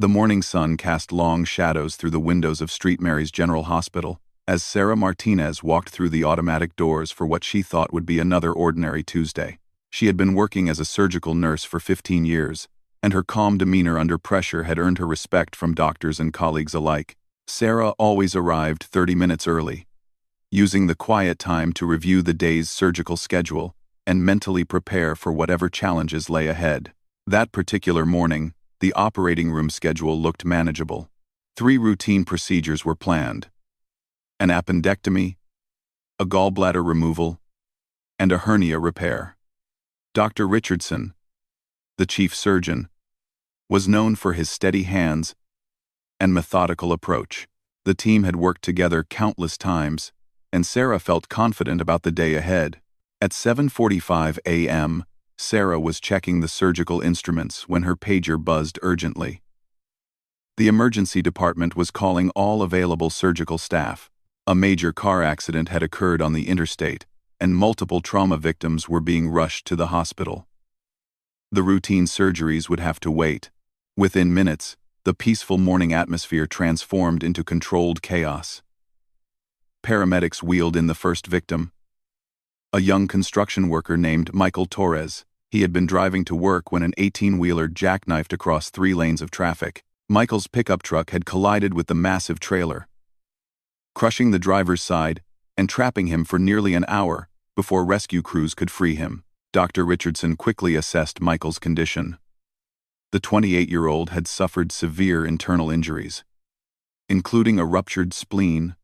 The morning sun cast long shadows through the windows of St. Mary's General Hospital as Sarah Martinez walked through the automatic doors for what she thought would be another ordinary Tuesday. She had been working as a surgical nurse for 15 years, and her calm demeanor under pressure had earned her respect from doctors and colleagues alike. Sarah always arrived 30 minutes early, using the quiet time to review the day's surgical schedule and mentally prepare for whatever challenges lay ahead. That particular morning, the operating room schedule looked manageable. 3 routine procedures were planned: an appendectomy, a gallbladder removal, and a hernia repair. Dr. Richardson, the chief surgeon, was known for his steady hands and methodical approach. The team had worked together countless times, and Sarah felt confident about the day ahead. At 7:45 a.m., Sarah was checking the surgical instruments when her pager buzzed urgently. The emergency department was calling all available surgical staff. A major car accident had occurred on the interstate, and multiple trauma victims were being rushed to the hospital. The routine surgeries would have to wait. Within minutes, the peaceful morning atmosphere transformed into controlled chaos. Paramedics wheeled in the first victim, a young construction worker named Michael Torres. He had been driving to work when an 18-wheeler jackknifed across 3 lanes of traffic. Michael's pickup truck had collided with the massive trailer, crushing the driver's side and trapping him for nearly an hour before rescue crews could free him. Dr. Richardson quickly assessed Michael's condition. The 28-year-old had suffered severe internal injuries, including a ruptured spleen,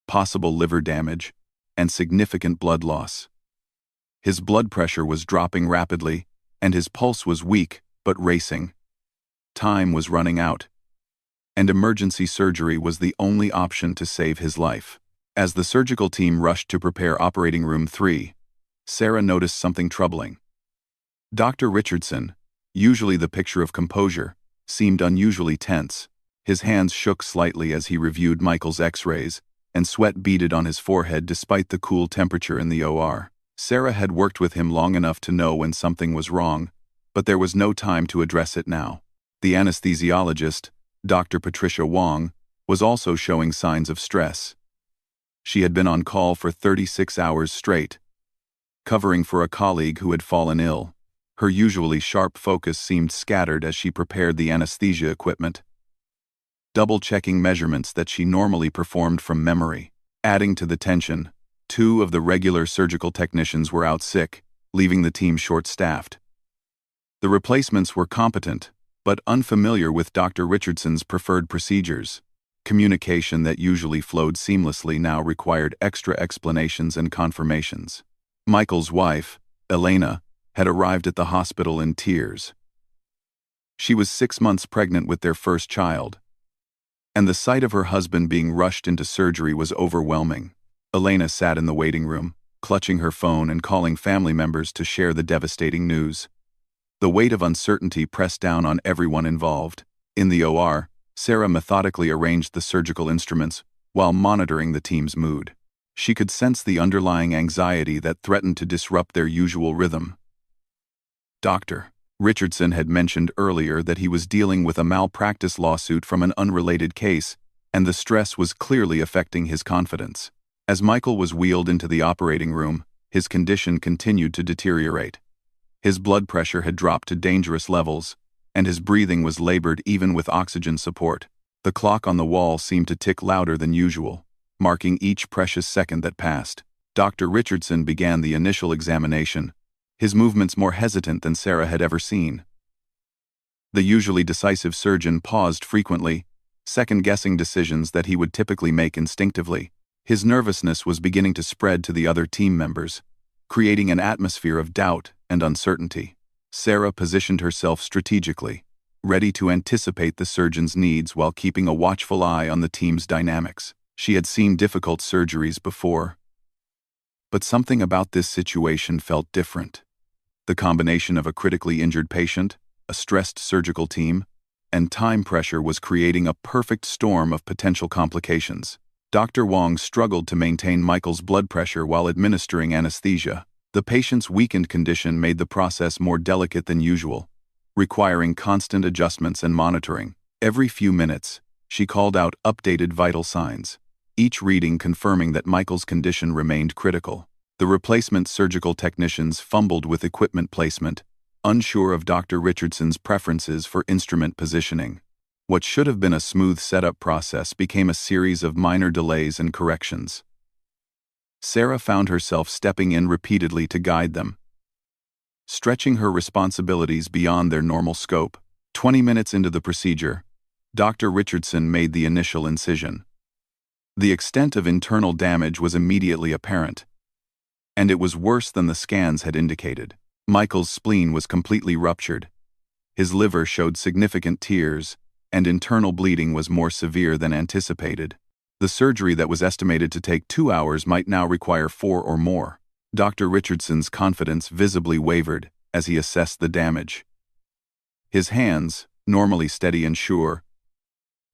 possible liver damage, and significant blood loss. His blood pressure was dropping rapidly, and his pulse was weak but racing. Time was running out, and emergency surgery was the only option to save his life. As the surgical team rushed to prepare operating room 3, Sarah noticed something troubling. Dr. Richardson, usually the picture of composure, seemed unusually tense. His hands shook slightly as he reviewed Michael's x-rays, and sweat beaded on his forehead despite the cool temperature in the OR. Sarah had worked with him long enough to know when something was wrong, but there was no time to address it now. The anesthesiologist, Dr. Patricia Wong, was also showing signs of stress. She had been on call for 36 hours straight, covering for a colleague who had fallen ill. Her usually sharp focus seemed scattered as she prepared the anesthesia equipment, double-checking measurements that she normally performed from memory. Adding to the tension, 2 of the regular surgical technicians were out sick, leaving the team short-staffed. The replacements were competent, but unfamiliar with Dr. Richardson's preferred procedures. Communication that usually flowed seamlessly now required extra explanations and confirmations. Michael's wife, Elena, had arrived at the hospital in tears. She was 6 months pregnant with their first child, and the sight of her husband being rushed into surgery was overwhelming. Elena sat in the waiting room, clutching her phone and calling family members to share the devastating news. The weight of uncertainty pressed down on everyone involved. In the OR, Sarah methodically arranged the surgical instruments while monitoring the team's mood. She could sense the underlying anxiety that threatened to disrupt their usual rhythm. Dr. Richardson had mentioned earlier that he was dealing with a malpractice lawsuit from an unrelated case, and the stress was clearly affecting his confidence. As Michael was wheeled into the operating room, his condition continued to deteriorate. His blood pressure had dropped to dangerous levels, and his breathing was labored even with oxygen support. The clock on the wall seemed to tick louder than usual, marking each precious second that passed. Dr. Richardson began the initial examination, his movements more hesitant than Sarah had ever seen. The usually decisive surgeon paused frequently, second-guessing decisions that he would typically make instinctively. His nervousness was beginning to spread to the other team members, creating an atmosphere of doubt and uncertainty. Sarah positioned herself strategically, ready to anticipate the surgeon's needs while keeping a watchful eye on the team's dynamics. She had seen difficult surgeries before, but something about this situation felt different. The combination of a critically injured patient, a stressed surgical team, and time pressure was creating a perfect storm of potential complications. Dr. Wong struggled to maintain Michael's blood pressure while administering anesthesia. The patient's weakened condition made the process more delicate than usual, requiring constant adjustments and monitoring. Every few minutes, she called out updated vital signs, each reading confirming that Michael's condition remained critical. The replacement surgical technicians fumbled with equipment placement, unsure of Dr. Richardson's preferences for instrument positioning. What should have been a smooth setup process became a series of minor delays and corrections. Sarah found herself stepping in repeatedly to guide them, stretching her responsibilities beyond their normal scope. 20 minutes into the procedure, Dr. Richardson made the initial incision. The extent of internal damage was immediately apparent, and it was worse than the scans had indicated. Michael's spleen was completely ruptured. His liver showed significant tears, and internal bleeding was more severe than anticipated. The surgery that was estimated to take 2 hours might now require 4 or more. Dr. Richardson's confidence visibly wavered as he assessed the damage. His hands, normally steady and sure,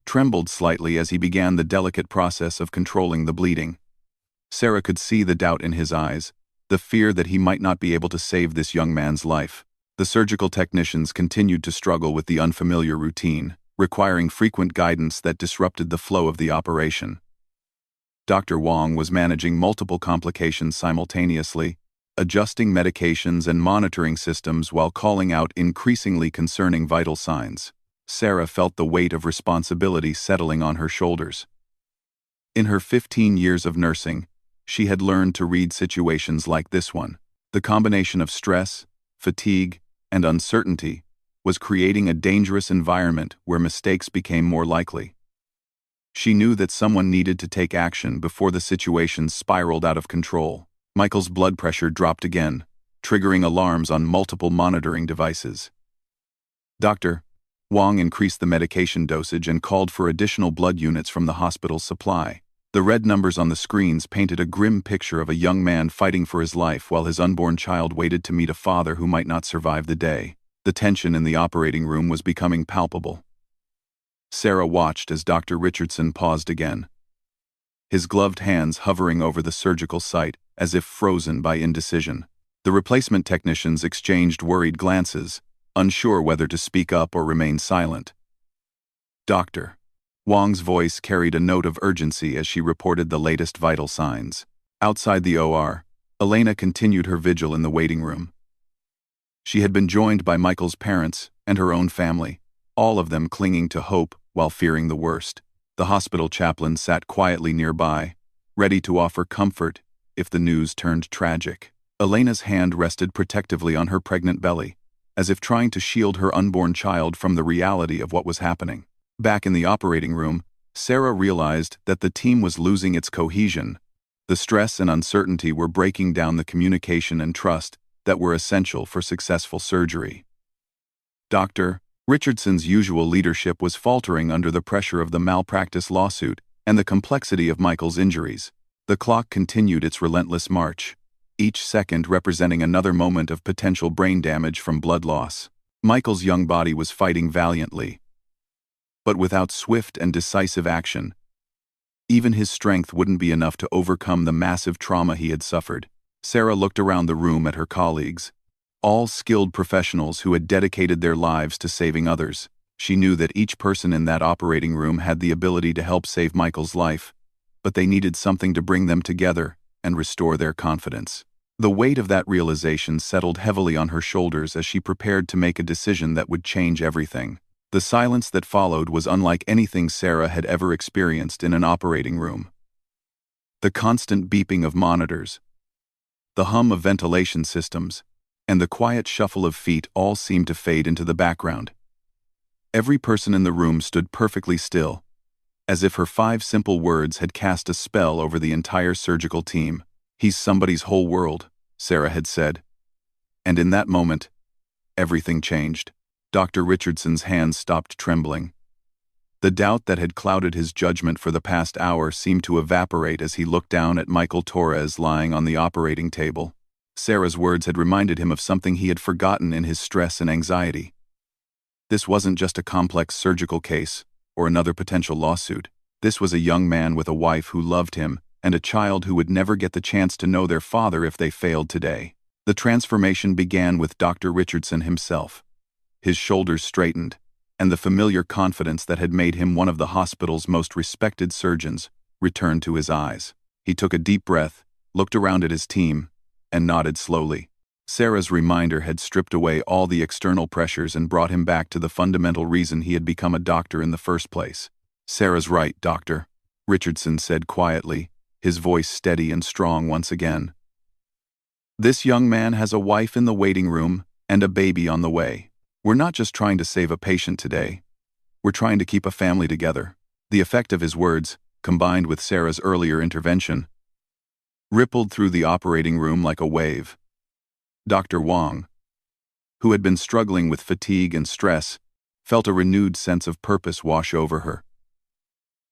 trembled slightly as he began the delicate process of controlling the bleeding. Sarah could see the doubt in his eyes, the fear that he might not be able to save this young man's life. The surgical technicians continued to struggle with the unfamiliar routine, requiring frequent guidance that disrupted the flow of the operation. Dr. Wong was managing multiple complications simultaneously, adjusting medications and monitoring systems while calling out increasingly concerning vital signs. Sarah felt the weight of responsibility settling on her shoulders. In her 15 years of nursing, she had learned to read situations like this one. The combination of stress, fatigue, and uncertainty was creating a dangerous environment where mistakes became more likely. She knew that someone needed to take action before the situation spiraled out of control. Michael's blood pressure dropped again, triggering alarms on multiple monitoring devices. Dr. Wong increased the medication dosage and called for additional blood units from the hospital's supply. The red numbers on the screens painted a grim picture of a young man fighting for his life while his unborn child waited to meet a father who might not survive the day. The tension in the operating room was becoming palpable. Sarah watched as Dr. Richardson paused again, his gloved hands hovering over the surgical site as if frozen by indecision. The replacement technicians exchanged worried glances, unsure whether to speak up or remain silent. Dr. Wong's voice carried a note of urgency as she reported the latest vital signs. Outside the OR, Elena continued her vigil in the waiting room. She had been joined by Michael's parents and her own family, all of them clinging to hope while fearing the worst. The hospital chaplain sat quietly nearby, ready to offer comfort if the news turned tragic. Elena's hand rested protectively on her pregnant belly, as if trying to shield her unborn child from the reality of what was happening. Back in the operating room, Sarah realized that the team was losing its cohesion. The stress and uncertainty were breaking down the communication and trust that were essential for successful surgery. Dr. Richardson's usual leadership was faltering under the pressure of the malpractice lawsuit and the complexity of Michael's injuries. The clock continued its relentless march, each second representing another moment of potential brain damage from blood loss. Michael's young body was fighting valiantly, but without swift and decisive action, even his strength wouldn't be enough to overcome the massive trauma he had suffered. Sarah looked around the room at her colleagues, all skilled professionals who had dedicated their lives to saving others. She knew that each person in that operating room had the ability to help save Michael's life, but they needed something to bring them together and restore their confidence. The weight of that realization settled heavily on her shoulders as she prepared to make a decision that would change everything. The silence that followed was unlike anything Sarah had ever experienced in an operating room. The constant beeping of monitors, the hum of ventilation systems, and the quiet shuffle of feet all seemed to fade into the background. Every person in the room stood perfectly still, as if her 5 simple words had cast a spell over the entire surgical team. "He's somebody's whole world," Sarah had said. And in that moment, everything changed. Dr. Richardson's hands stopped trembling. The doubt that had clouded his judgment for the past hour seemed to evaporate as he looked down at Michael Torres lying on the operating table. Sarah's words had reminded him of something he had forgotten in his stress and anxiety. This wasn't just a complex surgical case or another potential lawsuit. This was a young man with a wife who loved him and a child who would never get the chance to know their father if they failed today. The transformation began with Dr. Richardson himself. His shoulders straightened, and the familiar confidence that had made him one of the hospital's most respected surgeons returned to his eyes. He took a deep breath, looked around at his team, and nodded slowly. Sarah's reminder had stripped away all the external pressures and brought him back to the fundamental reason he had become a doctor in the first place. "Sarah's right, Doctor," Richardson said quietly, his voice steady and strong once again. "This young man has a wife in the waiting room and a baby on the way. We're not just trying to save a patient today. We're trying to keep a family together." The effect of his words, combined with Sarah's earlier intervention, rippled through the operating room like a wave. Dr. Wong, who had been struggling with fatigue and stress, felt a renewed sense of purpose wash over her.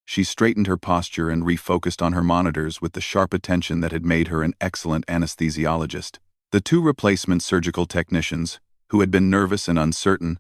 She straightened her posture and refocused on her monitors with the sharp attention that had made her an excellent anesthesiologist. The two replacement surgical technicians, who had been nervous and uncertain,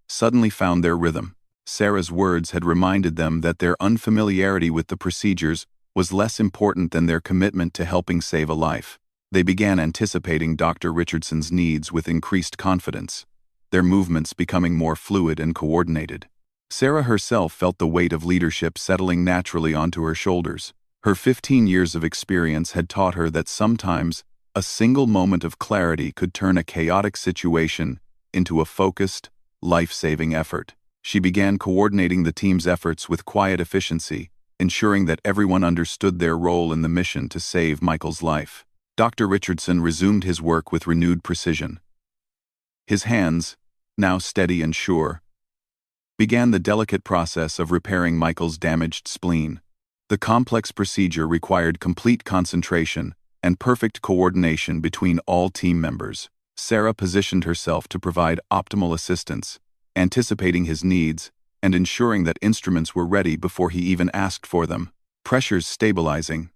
suddenly found their rhythm. Sarah's words had reminded them that their unfamiliarity with the procedures was less important than their commitment to helping save a life. They began anticipating Dr. Richardson's needs with increased confidence, their movements becoming more fluid and coordinated. Sarah herself felt the weight of leadership settling naturally onto her shoulders. Her 15 years of experience had taught her that sometimes a single moment of clarity could turn a chaotic situation into a focused, life-saving effort. She began coordinating the team's efforts with quiet efficiency, ensuring that everyone understood their role in the mission to save Michael's life. Dr. Richardson resumed his work with renewed precision. His hands, now steady and sure, began the delicate process of repairing Michael's damaged spleen. The complex procedure required complete concentration and perfect coordination between all team members. Sarah positioned herself to provide optimal assistance, anticipating his needs and ensuring that instruments were ready before he even asked for them. "Pressure's stabilizing,"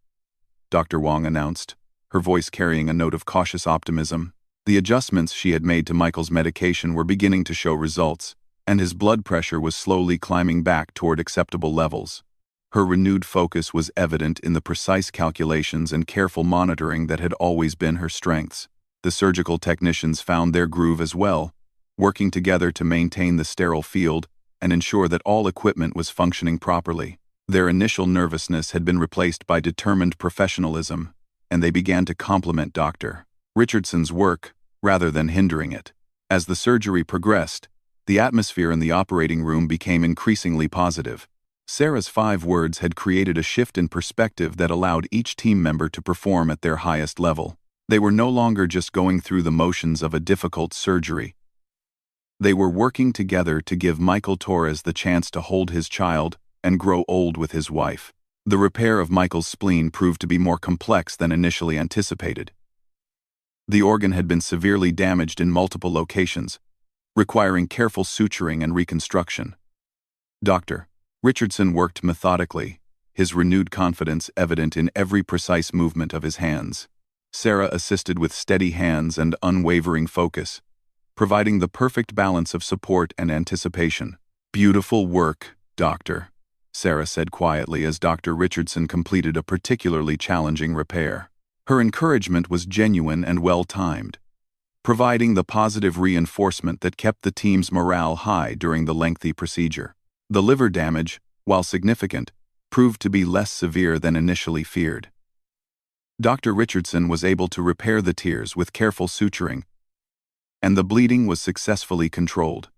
Dr. Wong announced, her voice carrying a note of cautious optimism. The adjustments she had made to Michael's medication were beginning to show results, and his blood pressure was slowly climbing back toward acceptable levels. Her renewed focus was evident in the precise calculations and careful monitoring that had always been her strengths. The surgical technicians found their groove as well, working together to maintain the sterile field and ensure that all equipment was functioning properly. Their initial nervousness had been replaced by determined professionalism, and they began to complement Dr. Richardson's work rather than hindering it. As the surgery progressed, the atmosphere in the operating room became increasingly positive. Sarah's 5 words had created a shift in perspective that allowed each team member to perform at their highest level. They were no longer just going through the motions of a difficult surgery. They were working together to give Michael Torres the chance to hold his child and grow old with his wife. The repair of Michael's spleen proved to be more complex than initially anticipated. The organ had been severely damaged in multiple locations, requiring careful suturing and reconstruction. Dr. Richardson worked methodically, his renewed confidence evident in every precise movement of his hands. Sarah assisted with steady hands and unwavering focus, providing the perfect balance of support and anticipation. "Beautiful work, Doctor," Sarah said quietly as Dr. Richardson completed a particularly challenging repair. Her encouragement was genuine and well-timed, providing the positive reinforcement that kept the team's morale high during the lengthy procedure. The liver damage, while significant, proved to be less severe than initially feared. Dr. Richardson was able to repair the tears with careful suturing, and the bleeding was successfully controlled.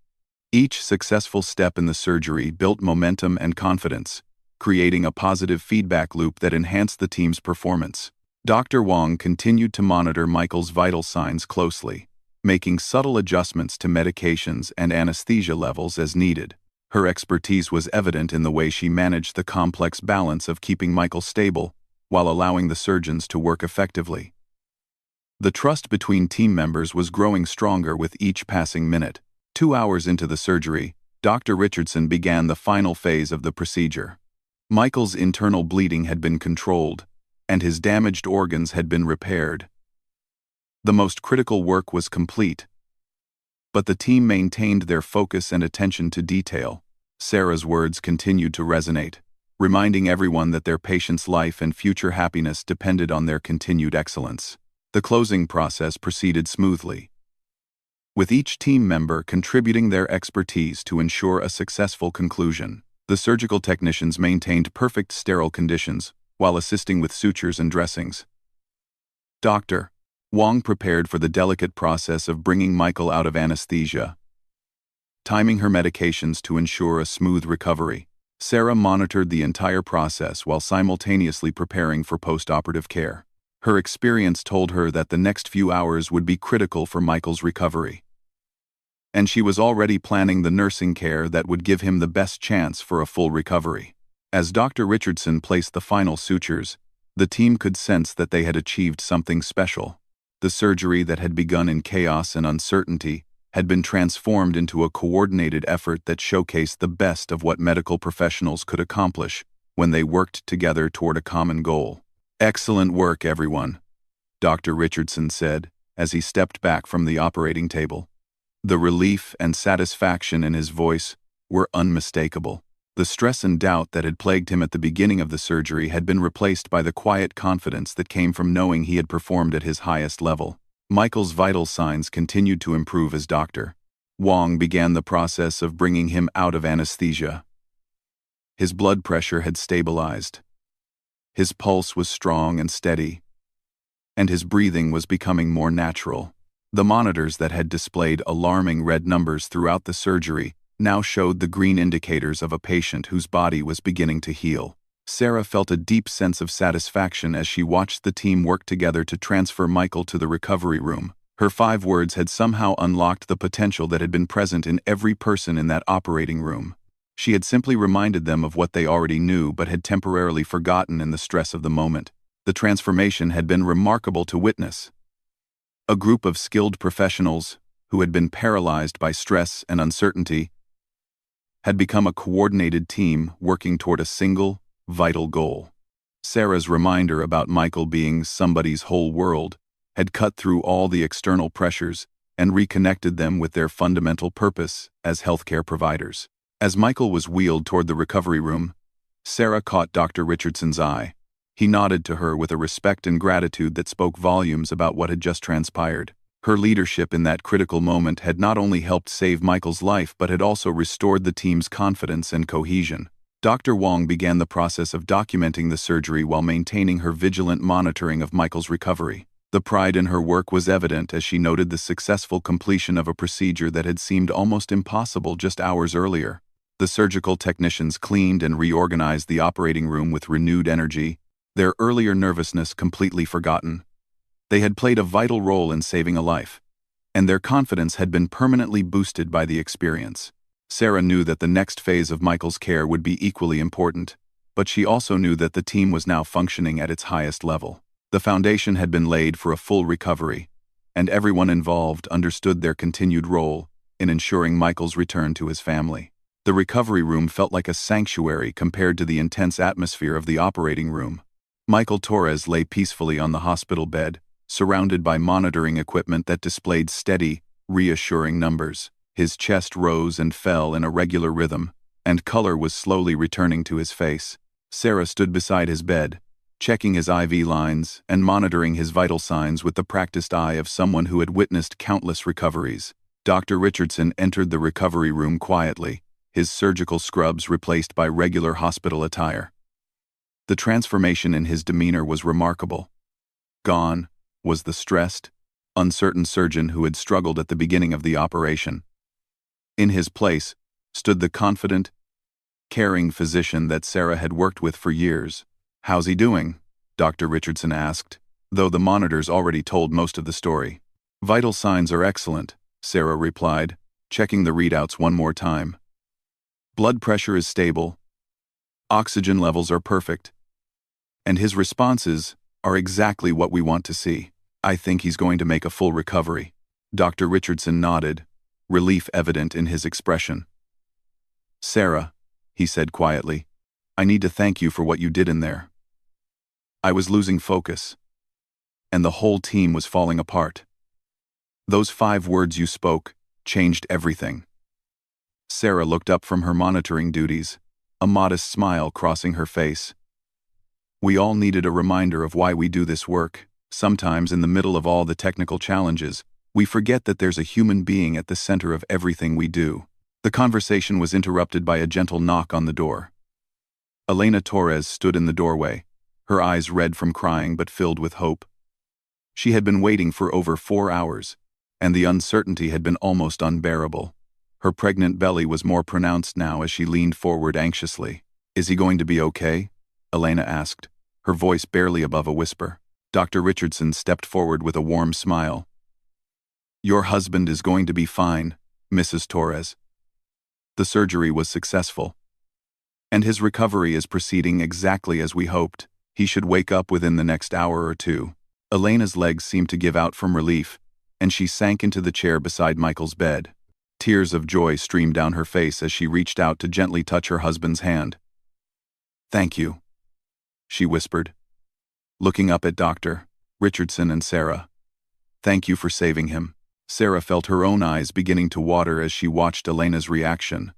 Each successful step in the surgery built momentum and confidence, creating a positive feedback loop that enhanced the team's performance. Dr. Wong continued to monitor Michael's vital signs closely, making subtle adjustments to medications and anesthesia levels as needed. Her expertise was evident in the way she managed the complex balance of keeping Michael stable while allowing the surgeons to work effectively. The trust between team members was growing stronger with each passing minute. 2 hours into the surgery, Dr. Richardson began the final phase of the procedure. Michael's internal bleeding had been controlled, and his damaged organs had been repaired. The most critical work was complete, but the team maintained their focus and attention to detail. Sarah's words continued to resonate, reminding everyone that their patient's life and future happiness depended on their continued excellence. The closing process proceeded smoothly. with each team member contributing their expertise to ensure a successful conclusion. The surgical technicians maintained perfect sterile conditions while assisting with sutures and dressings. Dr. Wong prepared for the delicate process of bringing Michael out of anesthesia, timing her medications to ensure a smooth recovery. Sarah monitored the entire process while simultaneously preparing for post-operative care. Her experience told her that the next few hours would be critical for Michael's recovery, and she was already planning the nursing care that would give him the best chance for a full recovery. As Dr. Richardson placed the final sutures, the team could sense that they had achieved something special. The surgery that had begun in chaos and uncertainty had been transformed into a coordinated effort that showcased the best of what medical professionals could accomplish when they worked together toward a common goal. "Excellent work, everyone," Dr. Richardson said as he stepped back from the operating table. The relief and satisfaction in his voice were unmistakable. The stress and doubt that had plagued him at the beginning of the surgery had been replaced by the quiet confidence that came from knowing he had performed at his highest level. Michael's vital signs continued to improve as Dr. Wong began the process of bringing him out of anesthesia. His blood pressure had stabilized. His pulse was strong and steady, and his breathing was becoming more natural. The monitors that had displayed alarming red numbers throughout the surgery now showed the green indicators of a patient whose body was beginning to heal. Sarah felt a deep sense of satisfaction as she watched the team work together to transfer Michael to the recovery room. Her 5 words had somehow unlocked the potential that had been present in every person in that operating room. She had simply reminded them of what they already knew but had temporarily forgotten in the stress of the moment. The transformation had been remarkable to witness. A group of skilled professionals, who had been paralyzed by stress and uncertainty, had become a coordinated team working toward a single, vital goal. Sarah's reminder about Michael being somebody's whole world had cut through all the external pressures and reconnected them with their fundamental purpose as healthcare providers. As Michael was wheeled toward the recovery room, Sarah caught Dr. Richardson's eye. He nodded to her with a respect and gratitude that spoke volumes about what had just transpired. Her leadership in that critical moment had not only helped save Michael's life but had also restored the team's confidence and cohesion. Dr. Wong began the process of documenting the surgery while maintaining her vigilant monitoring of Michael's recovery. The pride in her work was evident as she noted the successful completion of a procedure that had seemed almost impossible just hours earlier. The surgical technicians cleaned and reorganized the operating room with renewed energy, their earlier nervousness completely forgotten. They had played a vital role in saving a life, and their confidence had been permanently boosted by the experience. Sarah knew that the next phase of Michael's care would be equally important, but she also knew that the team was now functioning at its highest level. The foundation had been laid for a full recovery, and everyone involved understood their continued role in ensuring Michael's return to his family. The recovery room felt like a sanctuary compared to the intense atmosphere of the operating room. Michael Torres lay peacefully on the hospital bed, surrounded by monitoring equipment that displayed steady, reassuring numbers. His chest rose and fell in a regular rhythm, and color was slowly returning to his face. Sarah stood beside his bed, checking his IV lines and monitoring his vital signs with the practiced eye of someone who had witnessed countless recoveries. Dr. Richardson entered the recovery room quietly, his surgical scrubs replaced by regular hospital attire. The transformation in his demeanor was remarkable. Gone was the stressed, uncertain surgeon who had struggled at the beginning of the operation. In his place stood the confident, caring physician that Sarah had worked with for years. "How's he doing?" Dr. Richardson asked, though the monitors already told most of the story. "Vital signs are excellent," Sarah replied, checking the readouts one more time. "Blood pressure is stable, oxygen levels are perfect, and his responses are exactly what we want to see. I think he's going to make a full recovery." Dr. Richardson nodded, relief evident in his expression. "Sarah," he said quietly, "I need to thank you for what you did in there. I was losing focus, and the whole team was falling apart. Those 5 words you spoke changed everything." Sarah looked up from her monitoring duties, a modest smile crossing her face. "We all needed a reminder of why we do this work. Sometimes in the middle of all the technical challenges, We forget that there's a human being at the center of everything we do. The conversation was interrupted by a gentle knock on the door. Elena Torres stood in the doorway, her eyes red from crying but filled with hope. She had been waiting for over 4 hours, and the uncertainty had been almost unbearable. Her pregnant belly was more pronounced now as she leaned forward anxiously. "Is he going to be okay?" Elena asked, her voice barely above a whisper. Dr. Richardson stepped forward with a warm smile. "Your husband is going to be fine, Mrs. Torres. The surgery was successful, and his recovery is proceeding exactly as we hoped. He should wake up within the next hour or two." Elena's legs seemed to give out from relief, and she sank into the chair beside Michael's bed. Tears of joy streamed down her face as she reached out to gently touch her husband's hand. "Thank you," she whispered, looking up at Dr. Richardson and Sarah. "Thank you for saving him." Sarah felt her own eyes beginning to water as she watched Elena's reaction.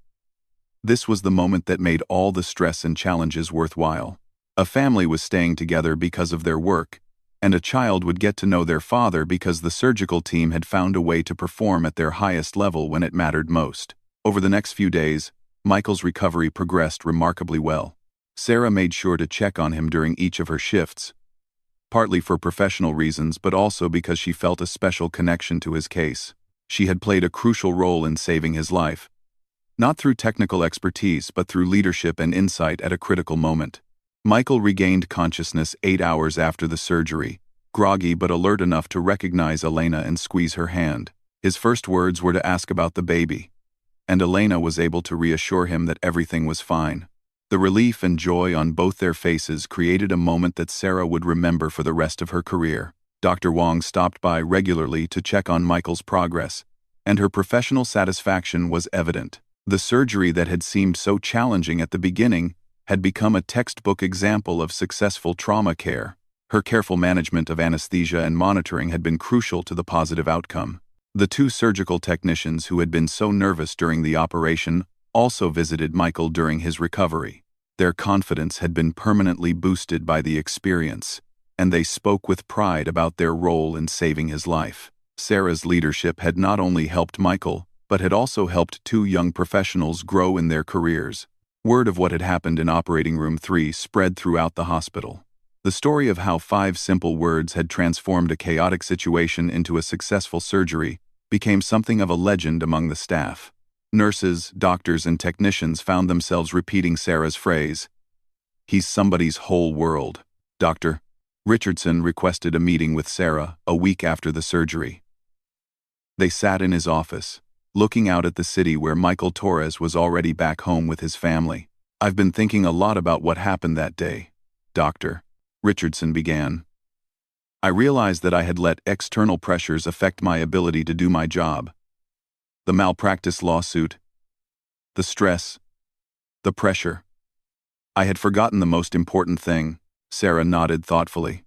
This was the moment that made all the stress and challenges worthwhile. A family was staying together because of their work, and a child would get to know their father because the surgical team had found a way to perform at their highest level when it mattered most. Over the next few days, Michael's recovery progressed remarkably well. Sarah made sure to check on him during each of her shifts, partly for professional reasons but also because she felt a special connection to his case. She had played a crucial role in saving his life, not through technical expertise but through leadership and insight at a critical moment. Michael regained consciousness 8 hours after the surgery, groggy but alert enough to recognize Elena and squeeze her hand. His first words were to ask about the baby, and Elena was able to reassure him that everything was fine. The relief and joy on both their faces created a moment that Sarah would remember for the rest of her career. Dr. Wong stopped by regularly to check on Michael's progress, and her professional satisfaction was evident. The surgery that had seemed so challenging at the beginning had become a textbook example of successful trauma care. Her careful management of anesthesia and monitoring had been crucial to the positive outcome. The 2 surgical technicians who had been so nervous during the operation also visited Michael during his recovery. Their confidence had been permanently boosted by the experience, and they spoke with pride about their role in saving his life. Sarah's leadership had not only helped Michael, but had also helped 2 young professionals grow in their careers. Word of what had happened in Operating Room 3 spread throughout the hospital. The story of how 5 simple words had transformed a chaotic situation into a successful surgery became something of a legend among the staff. Nurses, doctors, and technicians found themselves repeating Sarah's phrase, "He's somebody's whole world." Dr. Richardson requested a meeting with Sarah a week after the surgery. They sat in his office, looking out at the city where Michael Torres was already back home with his family. "I've been thinking a lot about what happened that day," Dr. Richardson began. "I realized that I had let external pressures affect my ability to do my job. The malpractice lawsuit, the stress, the pressure. I had forgotten the most important thing." Sarah nodded thoughtfully.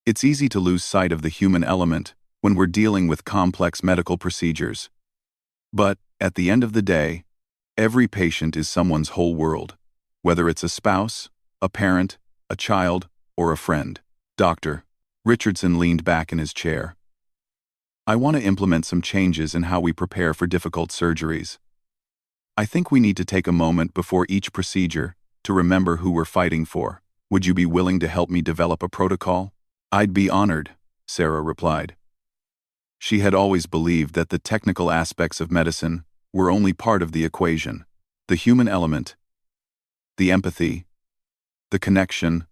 "It's easy to lose sight of the human element when we're dealing with complex medical procedures. But, at the end of the day, every patient is someone's whole world, whether it's a spouse, a parent, a child, or a friend." Dr. Richardson leaned back in his chair. "I want to implement some changes in how we prepare for difficult surgeries. I think we need to take a moment before each procedure to remember who we're fighting for. Would you be willing to help me develop a protocol?" "I'd be honored," Sarah replied. She had always believed that the technical aspects of medicine were only part of the equation. The human element, the empathy, the connection,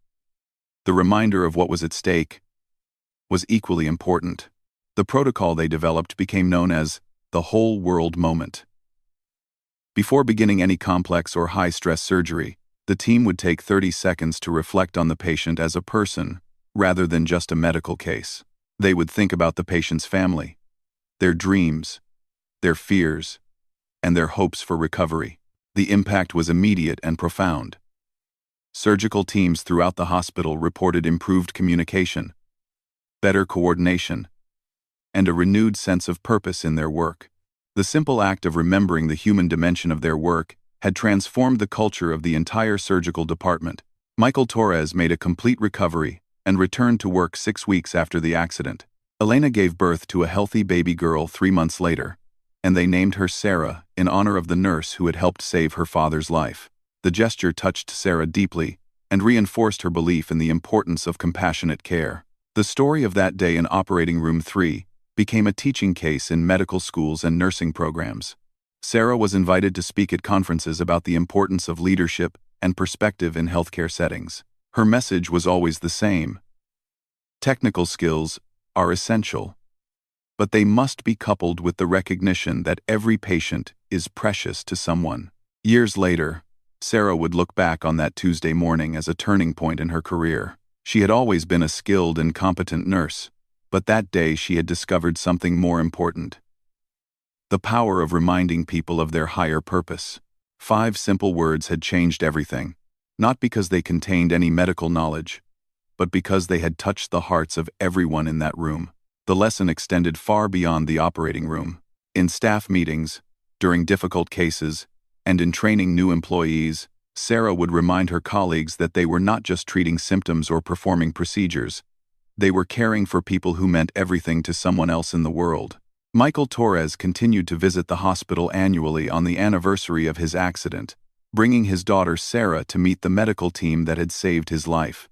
the reminder of what was at stake, was equally important. The protocol they developed became known as the whole world moment. Before beginning any complex or high-stress surgery, the team would take 30 seconds to reflect on the patient as a person, rather than just a medical case. They would think about the patient's family, their dreams, their fears, and their hopes for recovery. The impact was immediate and profound. Surgical teams throughout the hospital reported improved communication, better coordination, and a renewed sense of purpose in their work. The simple act of remembering the human dimension of their work had transformed the culture of the entire surgical department. Michael Torres made a complete recovery and returned to work 6 weeks after the accident. Elena gave birth to a healthy baby girl 3 months later, and they named her Sarah in honor of the nurse who had helped save her father's life. The gesture touched Sarah deeply and reinforced her belief in the importance of compassionate care. The story of that day in Operating Room 3 became a teaching case in medical schools and nursing programs. Sarah was invited to speak at conferences about the importance of leadership and perspective in healthcare settings. Her message was always the same. Technical skills are essential, but they must be coupled with the recognition that every patient is precious to someone. Years later, Sarah would look back on that Tuesday morning as a turning point in her career. She had always been a skilled and competent nurse, but that day she had discovered something more important: the power of reminding people of their higher purpose. 5 simple words had changed everything, not because they contained any medical knowledge, but because they had touched the hearts of everyone in that room. The lesson extended far beyond the operating room. In staff meetings, during difficult cases, and in training new employees, Sarah would remind her colleagues that they were not just treating symptoms or performing procedures. They were caring for people who meant everything to someone else in the world. Michael Torres continued to visit the hospital annually on the anniversary of his accident, bringing his daughter Sarah to meet the medical team that had saved his life.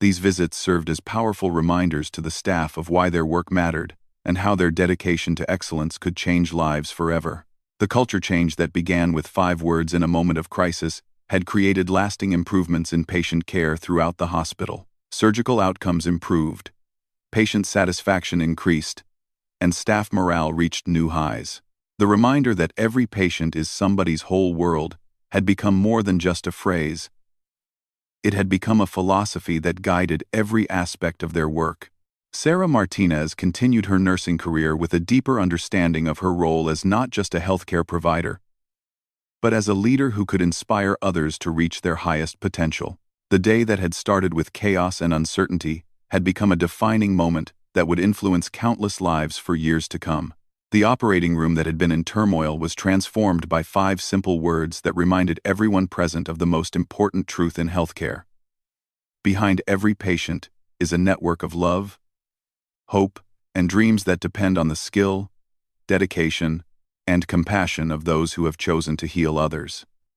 These visits served as powerful reminders to the staff of why their work mattered and how their dedication to excellence could change lives forever. The culture change that began with 5 words in a moment of crisis had created lasting improvements in patient care throughout the hospital. Surgical outcomes improved, patient satisfaction increased, and staff morale reached new highs. The reminder that every patient is somebody's whole world had become more than just a phrase. It had become a philosophy that guided every aspect of their work. Sarah Martinez continued her nursing career with a deeper understanding of her role as not just a healthcare provider, but as a leader who could inspire others to reach their highest potential. The day that had started with chaos and uncertainty had become a defining moment that would influence countless lives for years to come. The operating room that had been in turmoil was transformed by 5 simple words that reminded everyone present of the most important truth in healthcare. Behind every patient is a network of love, hope, and dreams that depend on the skill, dedication, and compassion of those who have chosen to heal others.